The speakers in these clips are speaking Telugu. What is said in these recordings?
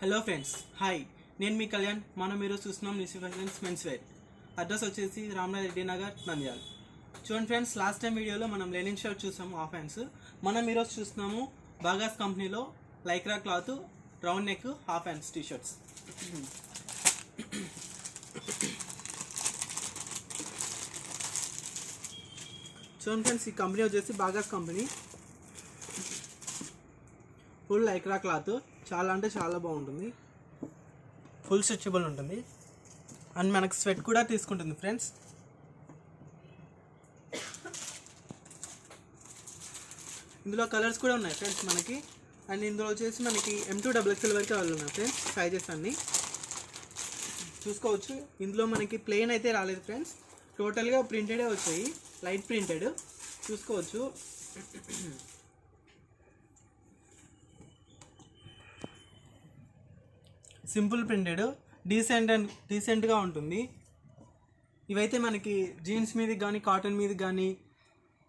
Hello friends, hi. నేను మీ కళ్యాణ్. మనం ఈరోజు చూస్తున్నాం నిసి ఫ్యాషన్స్ మెన్స్ వేర్. అడ్రస్ వచ్చేసి రామనారెడ్డి నగర్, నంద్యాల. చూడండి ఫ్రెండ్స్, లాస్ట్ టైం వీడియోలో మనం లెనిన్ షర్ట్ చూసాము, హాఫ్ హ్యాండ్స్. మనం ఈరోజు చూస్తున్నాము బాగాస్ కంపెనీలో lycra cloth round neck half hands T-shirts. చూడండి ఫ్రెండ్స్, ఈ కంపెనీ వచ్చేసి బాగాస్ కంపెనీ. ఫుల్ లైక్రా క్లాత్, చాలా అంటే చాలా బాగుంటుంది. ఫుల్ స్ట్రెచబుల్ ఉంటుంది అండ్ మనకు స్వెట్ కూడా తీసుకుంటుంది ఫ్రెండ్స్. ఇందులో కలర్స్ కూడా ఉన్నాయి ఫ్రెండ్స్ మనకి. అండ్ ఇందులో వచ్చేసి మనకి M2XXL వరకు అవైలబుల్ ఉన్నాయి ఫ్రెండ్స్. సైజెస్ అన్నీ చూసుకోవచ్చు. ఇందులో మనకి ప్లెయిన్ అయితే రాలేదు ఫ్రెండ్స్, టోటల్గా ప్రింటెడే వచ్చాయి, లైట్ ప్రింటెడ్ చూసుకోవచ్చు. సింపుల్ ప్రింటెడ్, డీసెంట్గా ఉంటుంది. ఇవైతే మనకి జీన్స్ మీద కానీ కాటన్ మీద కానీ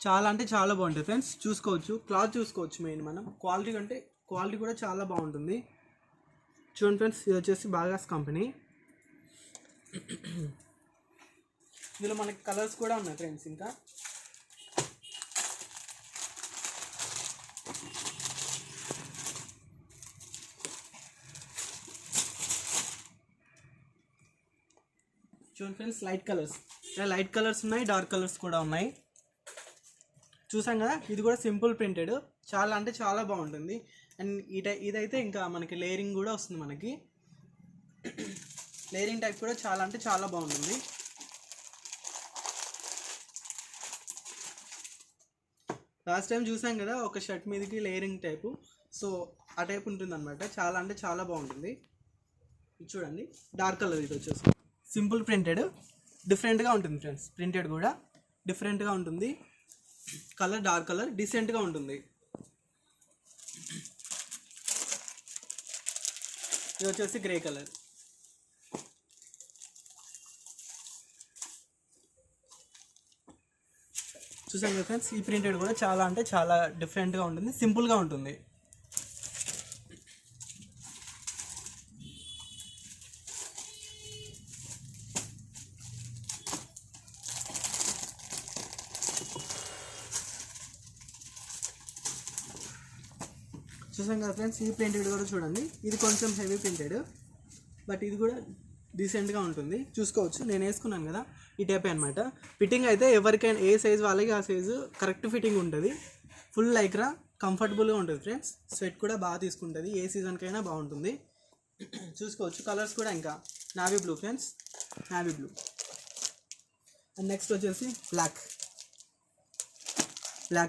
చాలా అంటే చాలా బాగుంటుంది ఫ్రెండ్స్. చూసుకోవచ్చు, క్లాత్ చూసుకోవచ్చు. మెయిన్ మనం క్వాలిటీ కూడా చాలా బాగుంటుంది. చూడండి ఫ్రెండ్స్, ఇది వచ్చేసి బాగాస్ కంపెనీ. ఇందులో మనకి కలర్స్ కూడా ఉన్నాయి ఫ్రెండ్స్. ఇంకా చూడండి ఫ్రెండ్స్, లైట్ కలర్స్ ఉన్నాయి, డార్క్ కలర్స్ కూడా ఉన్నాయి. చూసాం కదా, ఇది కూడా సింపుల్ ప్రింటెడ్, చాలా అంటే చాలా బాగుంటుంది. అండ్ ఇదైతే ఇంకా మనకి లేయరింగ్ కూడా వస్తుంది. మనకి లేయరింగ్ టైప్ కూడా చాలా అంటే చాలా బాగుంటుంది. లాస్ట్ టైం చూసాం కదా ఒక షర్ట్ మీదకి లేయరింగ్ టైపు, సో ఆ టైప్ ఉంటుంది అనమాట. చాలా అంటే చాలా బాగుంటుంది. చూడండి, డార్క్ కలర్. ఇది వచ్చేసి సింపుల్ ప్రింటెడ్, డిఫరెంట్గా ఉంటుంది ఫ్రెండ్స్. ప్రింటెడ్ కూడా డిఫరెంట్గా ఉంటుంది. కలర్ డార్క్ కలర్, డీసెంట్గా ఉంటుంది. ఇది వచ్చేసి గ్రే కలర్. చూసాం కదా ఫ్రెండ్స్, ఈ ప్రింటెడ్ కూడా చాలా అంటే చాలా డిఫరెంట్గా ఉంటుంది, సింపుల్గా ఉంటుంది. చూసాం కదా ఫ్రెండ్స్, ఈ ప్రింటెడ్ కూడా చూడండి. ఇది కొంచెం హెవీ ప్రింటెడ్, బట్ ఇది కూడా డీసెంట్గా ఉంటుంది. చూసుకోవచ్చు, నేను వేసుకున్నాను కదా, ఈ టైప్ అనమాట. ఫిట్టింగ్ అయితే ఎవరికైనా ఏ సైజ్ వాళ్ళకి ఆ సైజు కరెక్ట్ ఫిట్టింగ్ ఉంటుంది. ఫుల్ లైక్రా, కంఫర్టబుల్గా ఉంటుంది ఫ్రెండ్స్. స్వెట్ కూడా బాగా తీసుకుంటుంది, ఏ సీజన్కైనా బాగుంటుంది. చూసుకోవచ్చు, కలర్స్ కూడా ఇంకా navy blue friends, navy blue. And next వచ్చేసి బ్లాక్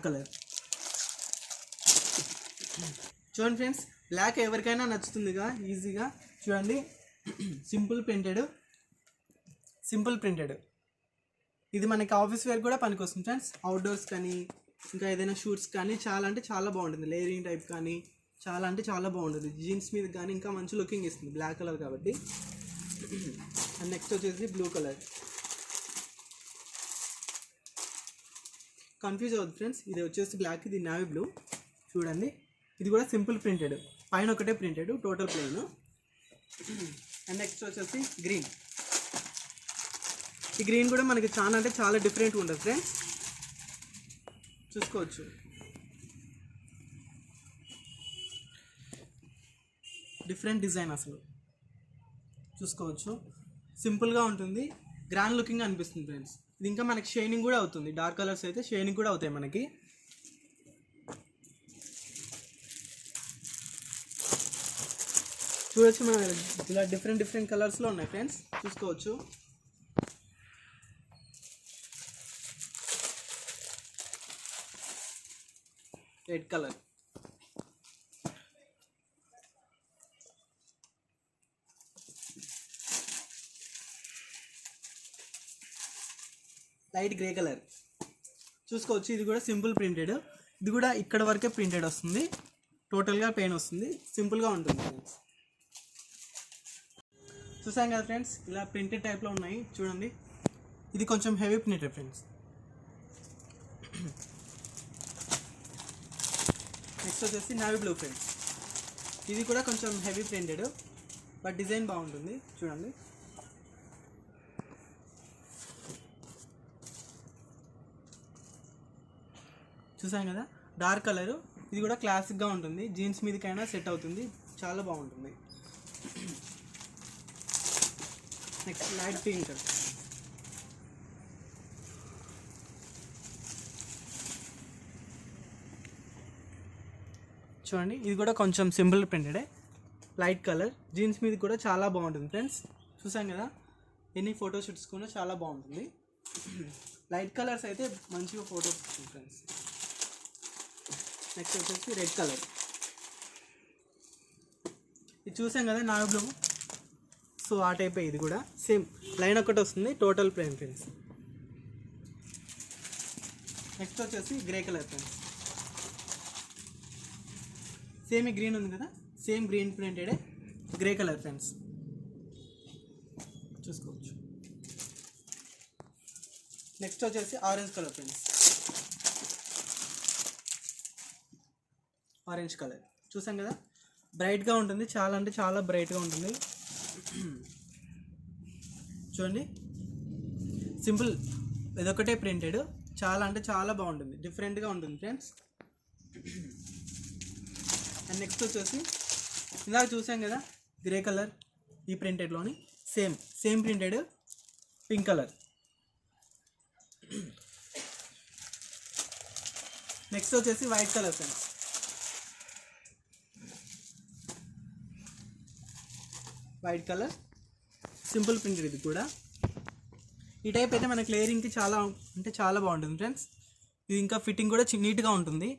కలర్. చూడండి ఫ్రెండ్స్, బ్లాక్ ఎవరికైనా నచ్చుతుందిగా ఈజీగా. చూడండి, సింపుల్ ప్రింటెడ్. ఇది మనకి ఆఫీస్ వేర్ కూడా పనికి వస్తుంది ఫ్రెండ్స్. అవుట్డోర్స్ కానీ ఇంకా ఏదైనా షూట్స్ కానీ చాలా అంటే చాలా బాగుంటుంది. లేయరింగ్ టైప్ కానీ చాలా అంటే చాలా బాగుంటుంది. జీన్స్ మీద కానీ ఇంకా మంచి లుకింగ్ ఇస్తుంది, బ్లాక్ కలర్ కాబట్టి. అండ్ నెక్స్ట్ వచ్చేసి బ్లూ కలర్. కన్ఫ్యూజ్ అవుతుంది ఫ్రెండ్స్, ఇది వచ్చేసి బ్లాక్, ఇది నావీ బ్లూ. చూడండి, ఇది కూడా సింపుల్ ప్రింటెడ్, పైన ఒకటే printed, total plain. And next వచ్చేసి గ్రీన్. ఈ గ్రీన్ కూడా మనకి చాలా అంటే చాలా డిఫరెంట్గా ఉంటుంది ఫ్రెండ్స్. చూసుకోవచ్చు, డిఫరెంట్ డిజైన్ అసలు. చూసుకోవచ్చు, సింపుల్గా ఉంటుంది, గ్రాండ్ లుకింగ్ అనిపిస్తుంది ఫ్రెండ్స్. ఇది ఇంకా మనకి షైనింగ్ కూడా అవుతుంది. డార్క్ కలర్స్ అయితే షైనింగ్ కూడా అవుతాయి మనకి. చూడొచ్చు, మన ఇలా డిఫరెంట్ కలర్స్లో ఉన్నాయి ఫ్రెండ్స్. చూసుకోవచ్చు, red colour, light grey colour. చూసుకోవచ్చు, ఇది కూడా సింపుల్ ప్రింటెడ్. ఇది కూడా ఇక్కడ వరకే ప్రింటెడ్ వస్తుంది, టోటల్గా పెయిన్ వస్తుంది, సింపుల్గా ఉంటుంది ఫ్రెండ్స్. చూసాం కదా ఫ్రెండ్స్, ఇలా ప్రింటెడ్ టైప్లో ఉన్నాయి. చూడండి, ఇది కొంచెం హెవీ ప్రింటెడ్ ఫ్రెండ్స్. నెక్స్ట్ వచ్చేసి నావీ బ్లూ ఫ్రెండ్స్. ఇది కూడా కొంచెం హెవీ ప్రింటెడ్, బట్ డిజైన్ బాగుంటుంది చూడండి. చూసాం కదా డార్క్ కలరు, ఇది కూడా క్లాసిక్గా ఉంటుంది, జీన్స్ మీదకైనా సెట్ అవుతుంది, చాలా బాగుంటుంది. నెక్స్ట్ లైట్ పింక్, చూడండి ఇది కూడా కొంచెం సింపుల్ ప్రింటెడే, లైట్ కలర్, జీన్స్ మీద కూడా చాలా బాగుంటుంది ఫ్రెండ్స్. చూసాం కదా ఎన్ని ఫోటోషూట్స్ కూడా చాలా బాగుంటుంది. లైట్ కలర్స్ అయితే మంచిగా ఫోటోస్ వస్తుంది ఫ్రెండ్స్. నెక్స్ట్ వచ్చేసి రెడ్ కలర్, ఇది చూసాం కదా నావీ బ్లూ, సో ఆ టైప్ ఇది కూడా సేమ్ లైన్ ఒకటి వస్తుంది, టోటల్ ప్లేన్ ఫ్రెండ్స్. నెక్స్ట్ వచ్చేసి grey colour friends, same green ఉంది కదా, సేమ్ గ్రీన్ ప్రింటెడే గ్రే కలర్ ఫ్రెండ్స్, చూసుకోవచ్చు. నెక్స్ట్ వచ్చేసి orange colour friends, orange colour చూసాం కదా బ్రైట్గా ఉంటుంది, చాలా అంటే చాలా బ్రైట్గా ఉంటుంది. చూడండి సింపుల్ ఇదొకటే ప్రింటెడ్, చాలా అంటే చాలా బాగుంటుంది, డిఫరెంట్గా ఉంటుంది ఫ్రెండ్స్. అండ్ నెక్స్ట్ వచ్చేసి ఇందాక చూసాం కదా గ్రే కలర్, ఈ ప్రింటెడ్లోని same printed pink colour. Next వచ్చేసి white colour friends, white colour simple printed, ఇది కూడా ఈ టైప్ అయితే మనకి లేయరింగ్కి చాలా అంటే చాలా బాగుంటుంది ఫ్రెండ్స్. ఇది ఇంకా ఫిట్టింగ్ కూడా నీట్గా ఉంటుంది,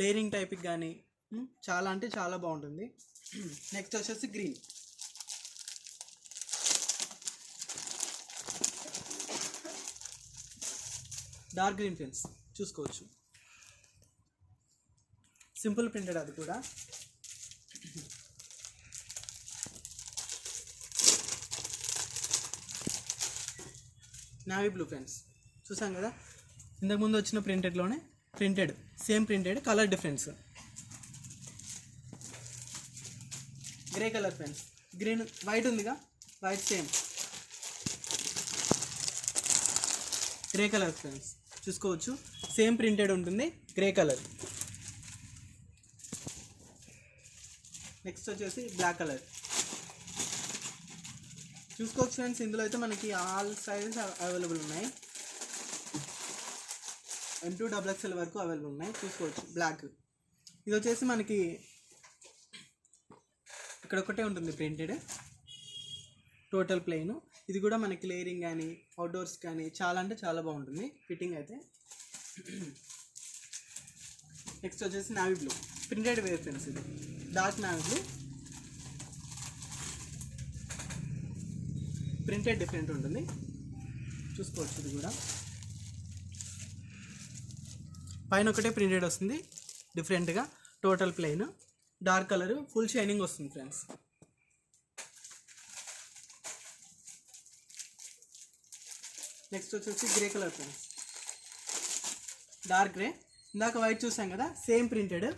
లేయరింగ్ టైప్కి కానీ చాలా అంటే చాలా బాగుంటుంది. నెక్స్ట్ వచ్చేసి గ్రీన్, డార్క్ గ్రీన్ ఫ్రెండ్స్ చూసుకోవచ్చు, సింపుల్ ప్రింటెడ్ అది కూడా. నావీ బ్లూ ఫ్రెండ్స్ చూసాం కదా ఇంతకుముందు వచ్చిన ప్రింటెడ్లోనే same printed, colour difference. Grey colour friends, green white ఉందిగా, white same grey colour friends చూసుకోవచ్చు, సేమ్ ప్రింటెడ్ ఉంటుంది గ్రే కలర్. నెక్స్ట్ వచ్చేసి బ్లాక్ కలర్ చూసుకోవచ్చు ఫ్రెండ్స్. ఇందులో అయితే మనకి ఆల్ సైజెస్ అవైలబుల్ ఉన్నాయి, M2XXL వరకు అవైలబుల్ ఉన్నాయి, చూసుకోవచ్చు. బ్లాక్ ఇది వచ్చేసి మనకి ఇక్కడ ఒకటే ఉంటుంది ప్రింటెడ్, టోటల్ ప్లెయిన్. ఇది కూడా మనకి లేయరింగ్ కానీ అవుట్డోర్స్ కానీ చాలా అంటే చాలా బాగుంటుంది ఫిట్టింగ్ అయితే. నెక్స్ట్ వచ్చేసి navy blue printed wear friends, ఇది dark navy blue, printed different ఉంటుంది, చూసుకోవచ్చు. ఇది కూడా పైన ఒకటే ప్రింటెడ్ వస్తుంది డిఫరెంట్గా, total plain, dark colour, full shining వస్తుంది ఫ్రెండ్స్. నెక్స్ట్ వచ్చేసి grey colour friends, dark grey, ఇందాక వైట్ చూసాం కదా same printed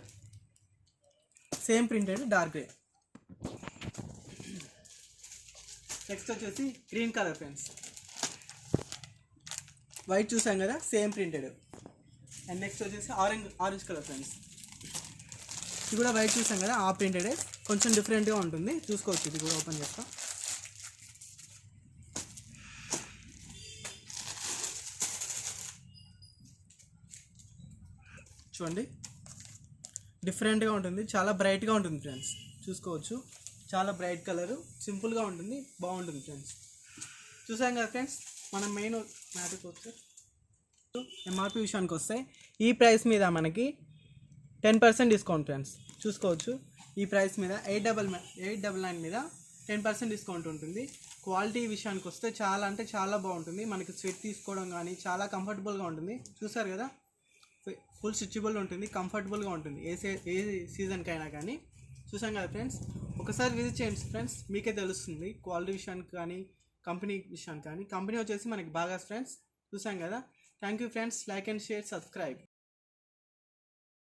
dark grey. Next వచ్చేసి గ్రీన్ కలర్ ఫ్రెండ్స్, వైట్ చూసాం కదా సేమ్ ప్రింటెడ్. అండ్ నెక్స్ట్ వచ్చేసి ఆరెంజ్ కలర్ ఫ్రెండ్స్, ఇది కూడా వైట్ చూసాం కదా ఆ ప్రింటెడే, కొంచెం డిఫరెంట్గా ఉంటుంది, చూసుకోవచ్చు. ఇది కూడా ఓపెన్ చేస్తాం, చూడండి డిఫరెంట్గా ఉంటుంది, చాలా బ్రైట్గా ఉంటుంది ఫ్రెండ్స్, చూసుకోవచ్చు. చాలా బ్రైట్ కలరు, సింపుల్గా ఉంటుంది, బాగుంటుంది ఫ్రెండ్స్. చూసాం కదా ఫ్రెండ్స్ మనం మెయిన్ మ్యాటర్కి వస్తే ఎంఆర్పి విషయానికి వస్తే ఈ ప్రైస్ మీద మనకి 10% డిస్కౌంట్ ఫ్రెండ్స్, చూసుకోవచ్చు. ఈ ప్రైస్ మీద 899 మీద 10% డిస్కౌంట్ ఉంటుంది. క్వాలిటీ విషయానికి వస్తే చాలా అంటే చాలా బాగుంటుంది, మనకి స్వెట్ తీసుకోవడం కానీ చాలా కంఫర్టబుల్గా ఉంటుంది. చూసారు కదా ఫుల్ స్ట్రెచబుల్ ఉంటుంది, కంఫర్టబుల్గా ఉంటుంది ఏ సీజన్కైనా కానీ. చూసాం కదా ఫ్రెండ్స్, ఒకసారి విజిట్ చేయండి ఫ్రెండ్స్, మీకే తెలుస్తుంది క్వాలిటీ విషయానికి కానీ కంపెనీ విషయానికి కానీ. కంపెనీ వచ్చేసి మనకి బాగా ఫ్రెండ్స్, చూసాం కదా. Thank you friends, like and share, subscribe.